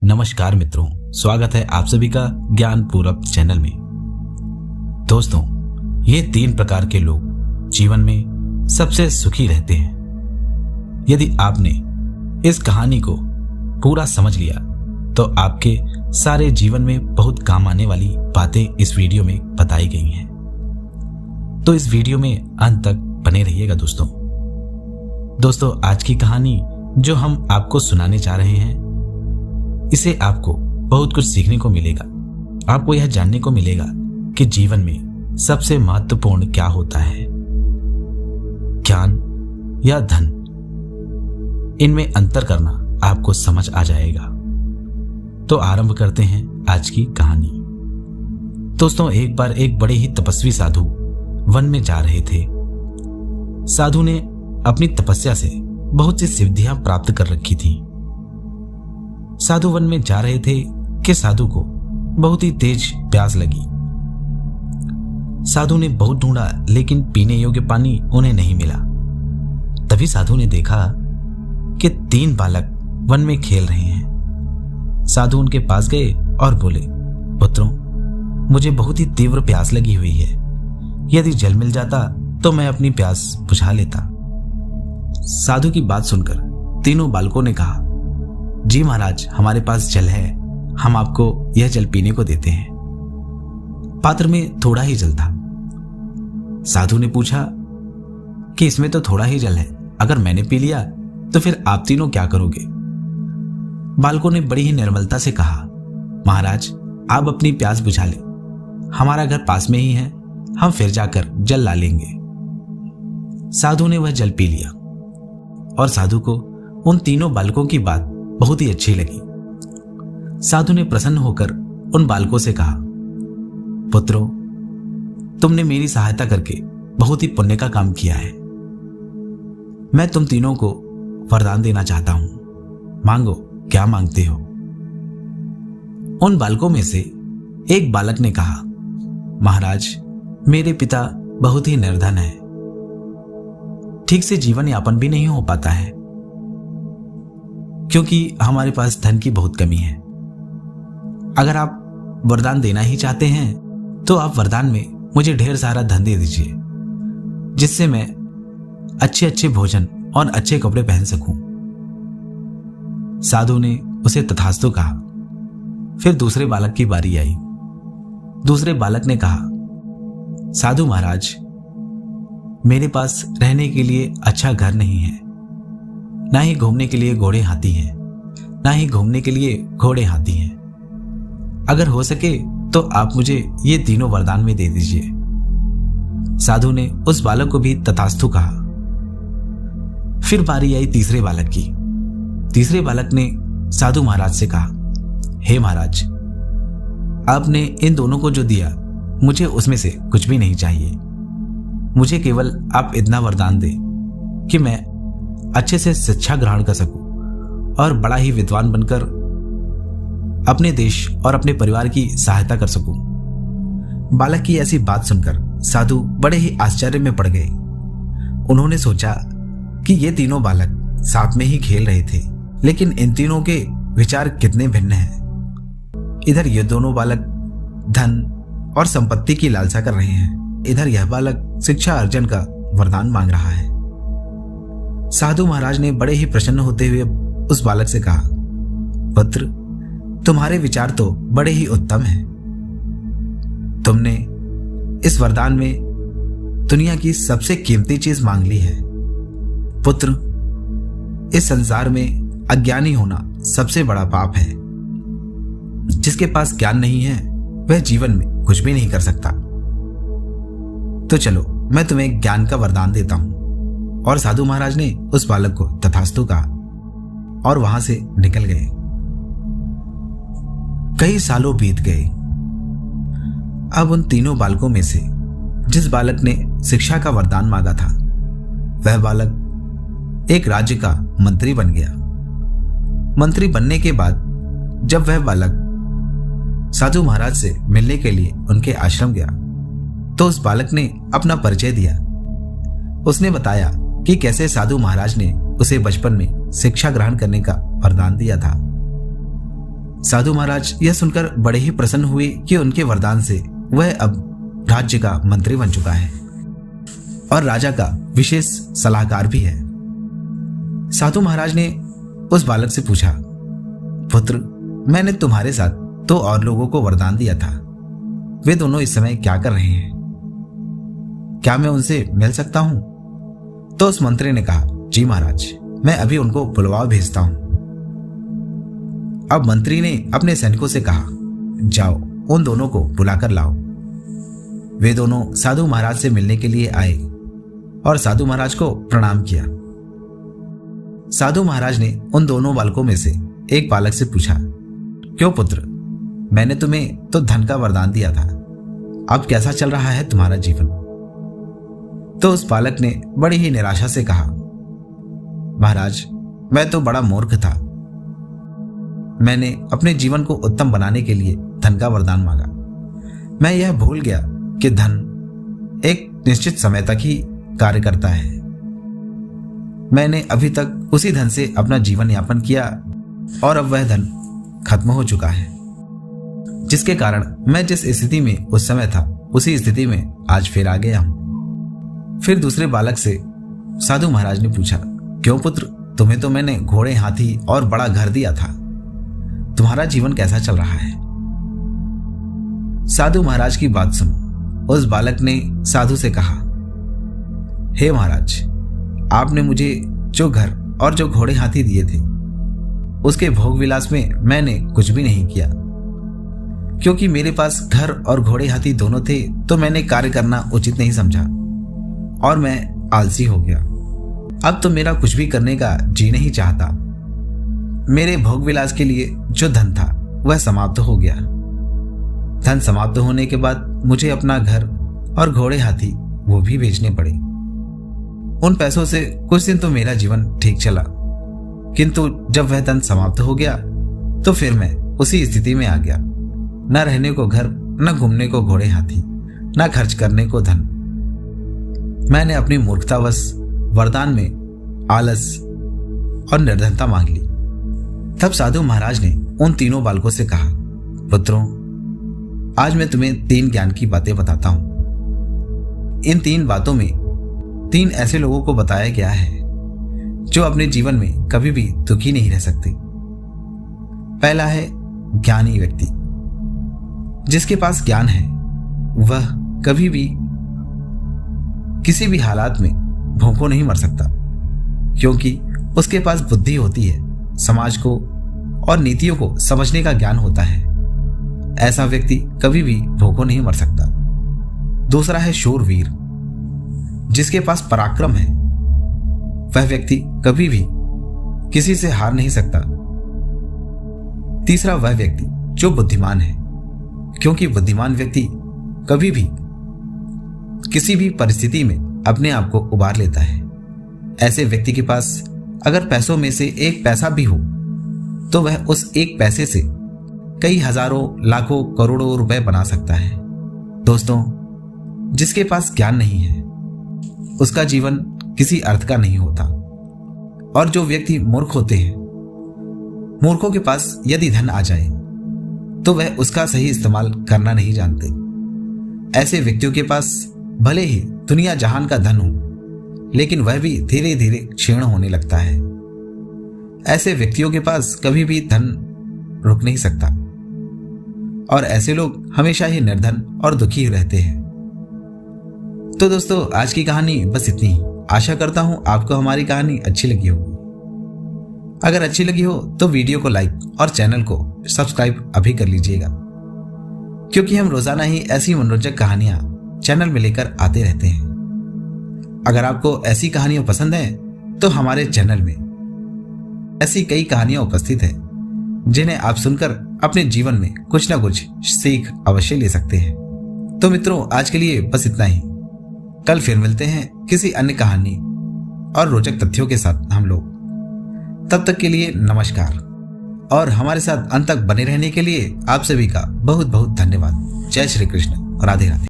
नमस्कार मित्रों, स्वागत है आप सभी का ज्ञान पूरब चैनल में। दोस्तों, ये 3 प्रकार के लोग जीवन में सबसे सुखी रहते हैं। यदि आपने इस कहानी को पूरा समझ लिया तो आपके सारे जीवन में बहुत काम आने वाली बातें इस वीडियो में बताई गई हैं। तो इस वीडियो में अंत तक बने रहिएगा दोस्तों, आज की कहानी जो हम आपको सुनाने जा रहे हैं, इसे आपको बहुत कुछ सीखने को मिलेगा। आपको यह जानने को मिलेगा कि जीवन में सबसे महत्वपूर्ण क्या होता है, ज्ञान या धन। इनमें अंतर करना आपको समझ आ जाएगा। तो आरंभ करते हैं आज की कहानी। दोस्तों, एक बार एक बड़े ही तपस्वी साधु वन में जा रहे थे। साधु ने अपनी तपस्या से बहुत सी सिद्धियां प्राप्त कर रखी थी। साधु वन में जा रहे थे कि साधु को बहुत ही तेज प्यास लगी। साधु ने बहुत ढूंढा, लेकिन पीने योग्य पानी उन्हें नहीं मिला। तभी साधु ने देखा कि 3 बालक वन में खेल रहे हैं। साधु उनके पास गए और बोले, पुत्रों, मुझे बहुत ही तीव्र प्यास लगी हुई है। यदि जल मिल जाता तो मैं अपनी प्यास बुझा लेता। साधु की बात सुनकर तीनों बालकों ने कहा, जी महाराज, हमारे पास जल है, हम आपको यह जल पीने को देते हैं। पात्र में थोड़ा ही जल था। साधु ने पूछा कि इसमें तो थोड़ा ही जल है, अगर मैंने पी लिया तो फिर आप तीनों क्या करोगे? बालकों ने बड़ी ही निर्मलता से कहा, महाराज, आप अपनी प्यास बुझा ले, हमारा घर पास में ही है, हम फिर जाकर जल ला लेंगे। साधु ने वह जल पी लिया और साधु को उन तीनों बालकों की बात बहुत ही अच्छी लगी। साधु ने प्रसन्न होकर उन बालकों से कहा, पुत्रों, तुमने मेरी सहायता करके बहुत ही पुण्य का काम किया है। मैं तुम तीनों को वरदान देना चाहता हूं, मांगो, क्या मांगते हो? उन बालकों में से एक बालक ने कहा, महाराज, मेरे पिता बहुत ही निर्धन है, ठीक से जीवन यापन भी नहीं हो पाता है, क्योंकि हमारे पास धन की बहुत कमी है। अगर आप वरदान देना ही चाहते हैं तो आप वरदान में मुझे ढेर सारा धन दे दीजिए, जिससे मैं अच्छे अच्छे भोजन और अच्छे कपड़े पहन सकूं। साधु ने उसे तथास्तु कहा। फिर दूसरे बालक की बारी आई। दूसरे बालक ने कहा, साधु महाराज, मेरे पास रहने के लिए अच्छा घर नहीं है, ना ही घूमने के लिए घोड़े हाथी हैं, ना ही घूमने के लिए घोड़े हाथी हैं। अगर हो सके तो आप मुझे ये तीनों वरदान में दे दीजिए। साधु ने उस बालक को भी तथास्तु कहा। फिर बारी आई तीसरे बालक की। तीसरे बालक ने साधु महाराज से कहा, हे महाराज, आपने इन दोनों को जो दिया, मुझे उसमें से कुछ भी नहीं चाहिए। मुझे केवल आप इतना वरदान दें कि मैं अच्छे से शिक्षा ग्रहण कर सकूं और बड़ा ही विद्वान बनकर अपने देश और अपने परिवार की सहायता कर सकूं। बालक की ऐसी बात सुनकर साधु बड़े ही आश्चर्य में पड़ गए। उन्होंने सोचा कि ये तीनों बालक साथ में ही खेल रहे थे, लेकिन इन तीनों के विचार कितने भिन्न हैं। इधर ये दोनों बालक धन और संपत्ति की लालसा कर रहे हैं, इधर यह बालक शिक्षा अर्जन का वरदान मांग रहा है। साधु महाराज ने बड़े ही प्रसन्न होते हुए उस बालक से कहा, पुत्र, तुम्हारे विचार तो बड़े ही उत्तम हैं। तुमने इस वरदान में दुनिया की सबसे कीमती चीज मांग ली है। पुत्र, इस संसार में अज्ञानी होना सबसे बड़ा पाप है। जिसके पास ज्ञान नहीं है वह जीवन में कुछ भी नहीं कर सकता। तो चलो, मैं तुम्हें ज्ञान का वरदान देता हूं। और साधु महाराज ने उस बालक को तथास्तु कहा और वहां से निकल गए। कई सालों बीत गए। अब उन तीनों बालकों में से जिस बालक ने शिक्षा का वरदान मांगा था, वह बालक एक राज्य का मंत्री बन गया। मंत्री बनने के बाद जब वह बालक साधु महाराज से मिलने के लिए उनके आश्रम गया, तो उस बालक ने अपना परिचय दिया। उसने बताया कि कैसे साधु महाराज ने उसे बचपन में शिक्षा ग्रहण करने का वरदान दिया था। साधु महाराज यह सुनकर बड़े ही प्रसन्न हुए कि उनके वरदान से वह अब राज्य का मंत्री बन चुका है और राजा का विशेष सलाहकार भी है। साधु महाराज ने उस बालक से पूछा, पुत्र, मैंने तुम्हारे साथ 2 और लोगों को वरदान दिया था, वे दोनों इस समय क्या कर रहे हैं? क्या मैं उनसे मिल सकता हूं? तो उस मंत्री ने कहा, जी महाराज, मैं अभी उनको बुलवा भेजता हूं। अब मंत्री ने अपने सैनिकों से कहा, जाओ उन दोनों को बुलाकर लाओ। वे दोनों साधु महाराज से मिलने के लिए आए और साधु महाराज को प्रणाम किया। साधु महाराज ने उन दोनों बालकों में से एक बालक से पूछा, क्यों पुत्र, मैंने तुम्हें तो धन का वरदान दिया था, अब कैसा चल रहा है तुम्हारा जीवन? तो उस बालक ने बड़ी ही निराशा से कहा, महाराज, मैं तो बड़ा मूर्ख था। मैंने अपने जीवन को उत्तम बनाने के लिए धन का वरदान मांगा। मैं यह भूल गया कि धन एक निश्चित समय तक ही कार्य करता है। मैंने अभी तक उसी धन से अपना जीवन यापन किया और अब वह धन खत्म हो चुका है, जिसके कारण मैं जिस स्थिति में उस समय था उसी स्थिति में आज फिर आ गया हूं। फिर दूसरे बालक से साधु महाराज ने पूछा, क्यों पुत्र, तुम्हें तो मैंने घोड़े, हाथी और बड़ा घर दिया था, तुम्हारा जीवन कैसा चल रहा है? साधु महाराज की बात सुन उस बालक ने साधु से कहा, हे महाराज, आपने मुझे जो घर और जो घोड़े हाथी दिए थे उसके भोग विलास में मैंने कुछ भी नहीं किया, क्योंकि मेरे पास घर और घोड़े हाथी दोनों थे तो मैंने कार्य करना उचित नहीं समझा और मैं आलसी हो गया। अब तो मेरा कुछ भी करने का जी नहीं चाहता। मेरे भोग विलास के लिए जो धन था वह समाप्त हो गया। धन समाप्त होने के बाद मुझे अपना घर और घोड़े हाथी वो भी बेचने पड़े। उन पैसों से कुछ दिन तो मेरा जीवन ठीक चला, किंतु जब वह धन समाप्त हो गया तो फिर मैं उसी स्थिति में आ गया, न रहने को घर, न घूमने को घोड़े हाथी, न खर्च करने को धन। मैंने अपनी मूर्खतावश वरदान में आलस और निर्धनता मांग ली। तब साधु महाराज ने उन तीनों बालकों से कहा, पुत्रों, आज मैं तुम्हें 3 ज्ञान की बातें बताता हूं। इन 3 बातों में 3 ऐसे लोगों को बताया गया है जो अपने जीवन में कभी भी दुखी नहीं रह सकते। पहला है ज्ञानी व्यक्ति। जिसके पास ज्ञान है वह कभी भी किसी भी हालात में भूखों नहीं मर सकता, क्योंकि उसके पास बुद्धि होती है, समाज को और नीतियों को समझने का ज्ञान होता है। ऐसा व्यक्ति कभी भी भूखों नहीं मर सकता। दूसरा है शूरवीर। जिसके पास पराक्रम है वह व्यक्ति कभी भी किसी से हार नहीं सकता। तीसरा वह व्यक्ति जो बुद्धिमान है, क्योंकि बुद्धिमान व्यक्ति कभी भी किसी भी परिस्थिति में अपने आप को उबार लेता है। ऐसे व्यक्ति के पास अगर पैसों में से 1 पैसा भी हो तो वह उस 1 पैसे से कई हजारों, लाखों, करोड़ों रुपए बना सकता है। दोस्तों, जिसके पास ज्ञान नहीं है उसका जीवन किसी अर्थ का नहीं होता। और जो व्यक्ति मूर्ख होते हैं, मूर्खों के पास यदि धन आ जाए तो वह उसका सही इस्तेमाल करना नहीं जानते। ऐसे व्यक्तियों के पास भले ही दुनिया जहान का धन हो, लेकिन वह भी धीरे धीरे क्षीण होने लगता है। ऐसे व्यक्तियों के पास कभी भी धन रुक नहीं सकता और ऐसे लोग हमेशा ही निर्धन और दुखी रहते हैं। तो दोस्तों, आज की कहानी बस इतनी ही। आशा करता हूं आपको हमारी कहानी अच्छी लगी होगी। अगर अच्छी लगी हो तो वीडियो को लाइक और चैनल को सब्सक्राइब अभी कर लीजिएगा, क्योंकि हम रोजाना ही ऐसी मनोरंजक कहानियां चैनल में लेकर आते रहते हैं। अगर आपको ऐसी कहानियां पसंद हैं तो हमारे चैनल में ऐसी कई कहानियां उपस्थित हैं जिन्हें आप सुनकर अपने जीवन में कुछ ना कुछ सीख अवश्य ले सकते हैं। तो मित्रों, आज के लिए बस इतना ही। कल फिर मिलते हैं किसी अन्य कहानी और रोचक तथ्यों के साथ हम लोग। तब तक के लिए नमस्कार और हमारे साथ अंत तक बने रहने के लिए आप सभी का बहुत बहुत धन्यवाद। जय श्री कृष्ण, राधे राधे।